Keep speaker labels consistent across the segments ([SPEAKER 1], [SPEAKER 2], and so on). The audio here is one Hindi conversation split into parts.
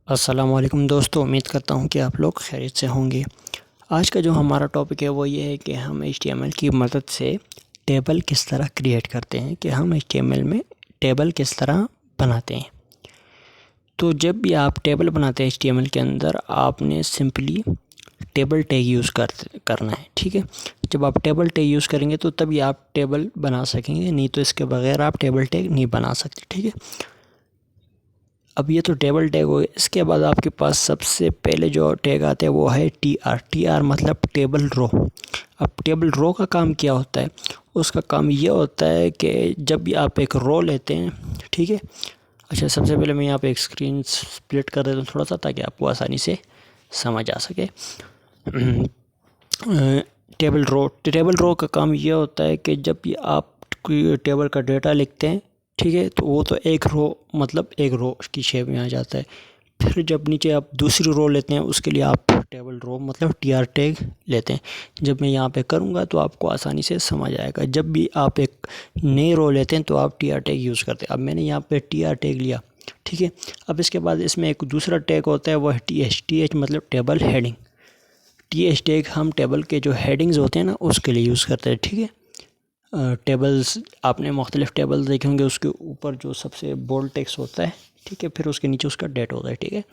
[SPEAKER 1] अस्सलामुअलैकुम दोस्तों, उम्मीद करता हूँ कि आप लोग खैरियत से होंगे। आज का जो हमारा टॉपिक है वो ये है कि हम HTML की मदद से टेबल किस तरह क्रिएट करते हैं, कि हम HTML में टेबल किस तरह बनाते हैं। तो जब भी आप टेबल बनाते हैं HTML के अंदर, आपने सिंपली टेबल टैग यूज़ करना है। ठीक है, जब आप टेबल टैग यूज़ करेंगे तो तभी आप टेबल बना सकेंगे, नहीं तो इसके बगैर आप टेबल टैग नहीं बना सकते। ठीक है, अब ये तो टेबल टैग हो गया। इसके बाद आपके पास सबसे पहले जो टैग आता है वो है TR मतलब टेबल रो। अब टेबल रो का काम क्या होता है? उसका काम ये होता है कि जब भी आप एक रो लेते हैं, ठीक है। अच्छा, सबसे पहले मैं यहाँ पे एक स्क्रीन स्प्लिट कर देता हूँ थोड़ा सा, ताकि आपको आसानी से समझ आ सके। टेबल रो का काम ये होता है कि जब भी आप कोई टेबल का डेटा लिखते हैं, ठीक है, तो वो तो एक रो मतलब एक रो की शेप में आ जाता है। फिर जब नीचे आप दूसरी रो लेते हैं, उसके लिए आप टेबल रो मतलब TR टैग लेते हैं। जब मैं यहाँ पे करूँगा तो आपको आसानी से समझ आएगा। जब भी आप एक नई रो लेते हैं तो आप TR टैग यूज़ करते हैं। अब मैंने यहाँ पे TR टैग लिया, ठीक है। अब इसके बाद इसमें एक दूसरा टैग होता है, वो है TH मतलब टेबल हेडिंग। TH टैग हम टेबल के जो हेडिंग्स होते हैं ना, उसके लिए यूज़ करते हैं। ठीक है, टेबल्स आपने मुख्तलिफ़ टेबल देखे होंगे, उसके ऊपर जो सबसे बोल्ड टेक्स्ट होता है, ठीक है, फिर उसके नीचे उसका डेट होता है। ठीक है,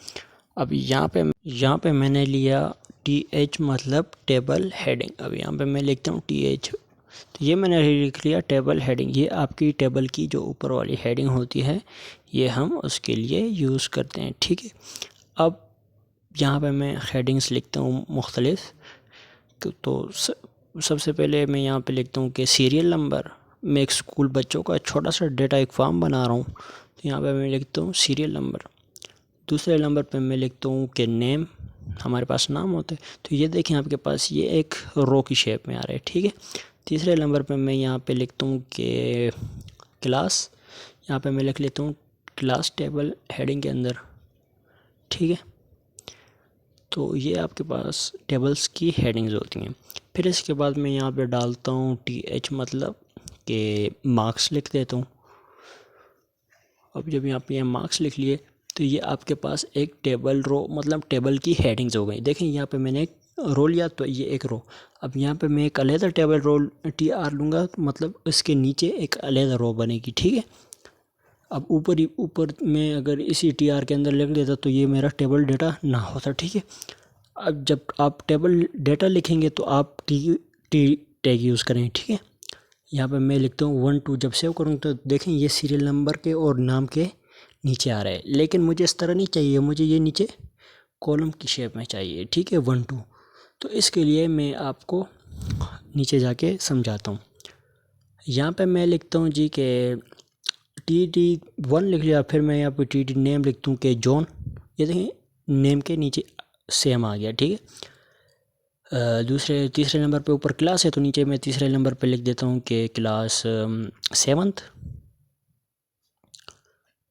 [SPEAKER 1] अब यहाँ पे मैंने लिया TH मतलब टेबल हेडिंग। अब यहाँ पे मैं लिखता हूँ TH, तो ये मैंने लिख लिया टेबल हेडिंग। ये आपकी टेबल की जो ऊपर वाली हेडिंग होती है, ये हम उसके लिए यूज़ करते हैं। ठीक है, अब यहाँ पे मैं हेडिंग्स लिखता हूँ मुख्तलिफ़। तो सबसे पहले मैं यहाँ पे लिखता हूँ कि सीरियल नंबर। मैं एक स्कूल बच्चों का छोटा सा डेटा एक फॉर्म बना रहा हूँ, तो यहाँ पे मैं लिखता हूँ सीरियल नंबर। दूसरे नंबर पे मैं लिखता हूँ कि नेम, हमारे पास नाम होता है। तो ये देखें आपके पास ये एक रो की शेप में आ रहा है। ठीक है, तीसरे नंबर पे मैं यहाँ पे लिखता हूँ कि क्लास। यहाँ पे मैं लिख लेता हूँ क्लास टेबल हेडिंग के अंदर। ठीक है, तो ये आपके पास टेबल्स की हेडिंग्स होती हैं। फिर इसके बाद मैं यहाँ पे डालता हूँ TH मतलब कि मार्क्स लिख देता हूँ। अब जब यहाँ पे मार्क्स लिख लिए तो ये आपके पास एक टेबल रो मतलब टेबल की हेडिंग्स हो गई। देखें यहाँ पे मैंने एक रो लिया, तो ये एक रो। अब यहाँ पे मैं एक अलहदा टेबल रो TR लूँगा, मतलब इसके नीचे एक अलहदा रो बनेगी। ठीक है, अब ऊपर में अगर इसी TR के अंदर लिख देता तो ये मेरा टेबल डेटा ना होता। ठीक है, अब जब आप टेबल डेटा लिखेंगे तो आप टी टैग यूज़ करें। ठीक है, यहाँ पे मैं लिखता हूँ 1 2। जब सेव करूँ तो देखें ये सीरियल नंबर के और नाम के नीचे आ रहा है, लेकिन मुझे इस तरह नहीं चाहिए, मुझे ये नीचे कॉलम की शेप में चाहिए। ठीक है, 1 2। तो इसके लिए मैं आपको नीचे जाके समझाता हूँ। यहाँ पे मैं लिखता हूँ जी के TD1 लिख लिया। फिर मैं यहाँ पे TD नेम लिखता हूँ कि जॉन। ये देखें नेम के नीचे सेम आ गया। ठीक है, तीसरे नंबर पे ऊपर क्लास है, तो नीचे मैं तीसरे नंबर पे लिख देता हूँ कि क्लास 7th।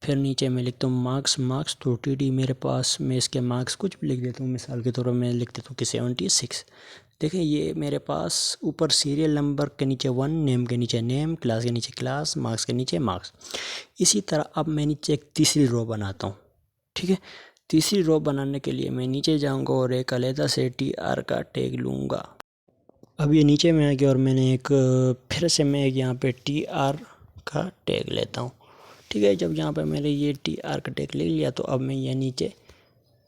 [SPEAKER 1] फिर नीचे मैं लिखता हूँ मार्क्स। तो TD मेरे पास, मैं इसके मार्क्स कुछ भी लिख देता हूँ, मिसाल के तौर पर मैं लिख देता हूँ कि 76। देखें ये मेरे पास ऊपर सीरियल नंबर के नीचे 1, नेम के नीचे नेम, क्लास के नीचे क्लास, मार्क्स के नीचे मार्क्स। इसी तरह अब मैं नीचे एक तीसरी रो बनाता हूँ। ठीक है, तीसरी रो बनाने के लिए मैं नीचे जाऊँगा और एक अलहदा से TR का टैग लूँगा। अब ये नीचे में आ गया और मैंने एक फिर से मैं एक यहाँ पे TR का टैग लेता हूँ। ठीक है, जब यहाँ पे मैंने ये TR का टैग ले लिया तो अब मैं ये नीचे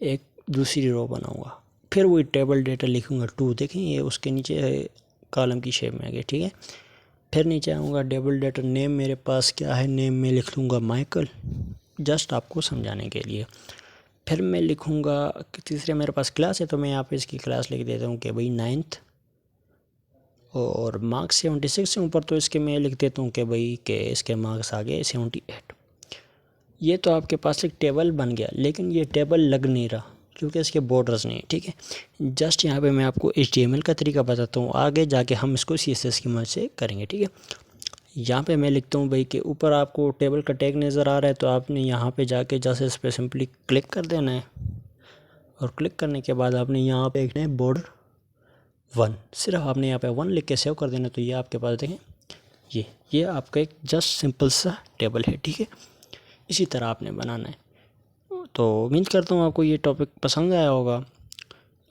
[SPEAKER 1] एक दूसरी रो बनाऊँगा। फिर वही टेबल डेटा लिखूँगा 2। देखें ये उसके नीचे कॉलम की शेप में आ गया। ठीक है, फिर नीचे आऊँगा टेबल डेटा नेम, मेरे पास क्या है, नेम में लिख लूँगा माइकल, जस्ट आपको समझाने के लिए। फिर मैं लिखूँगा कि तीसरे मेरे पास क्लास है, तो मैं यहाँ पे इसकी क्लास लिख देता हूँ कि भाई 9th। और मार्क्स 76 से ऊपर तो इसके मैं लिख देता हूँ कि भाई के इसके मार्क्स आ गए 78। ये तो आपके पास एक टेबल बन गया, लेकिन ये टेबल लग नहीं रहा क्योंकि इसके बॉर्डर्स नहीं है। ठीक है, जस्ट यहाँ पे मैं आपको HTML का तरीका बताता हूँ, आगे जाके हम इसको CSS की मदद से करेंगे। ठीक है, यहाँ पे मैं लिखता हूँ भाई के ऊपर आपको टेबल का टैग नज़र आ रहा है, तो आपने यहाँ पे जाके जैसे इस पर सिंपली क्लिक कर देना है, और क्लिक करने के बाद आपने यहाँ पे लिखना है बॉर्डर 1। सिर्फ आपने यहाँ पे 1 लिख के सेव कर देना, तो ये आपके पास देखें ये आपका एक जस्ट सिंपल सा टेबल है। ठीक है, इसी तरह आपने बनाना है। तो उम्मीद करता हूँ आपको ये टॉपिक पसंद आया होगा।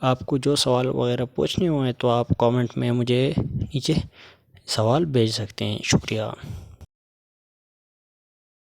[SPEAKER 1] आपको जो सवाल वगैरह पूछने हुए हैं तो आप कमेंट में मुझे नीचे सवाल भेज सकते हैं। शुक्रिया।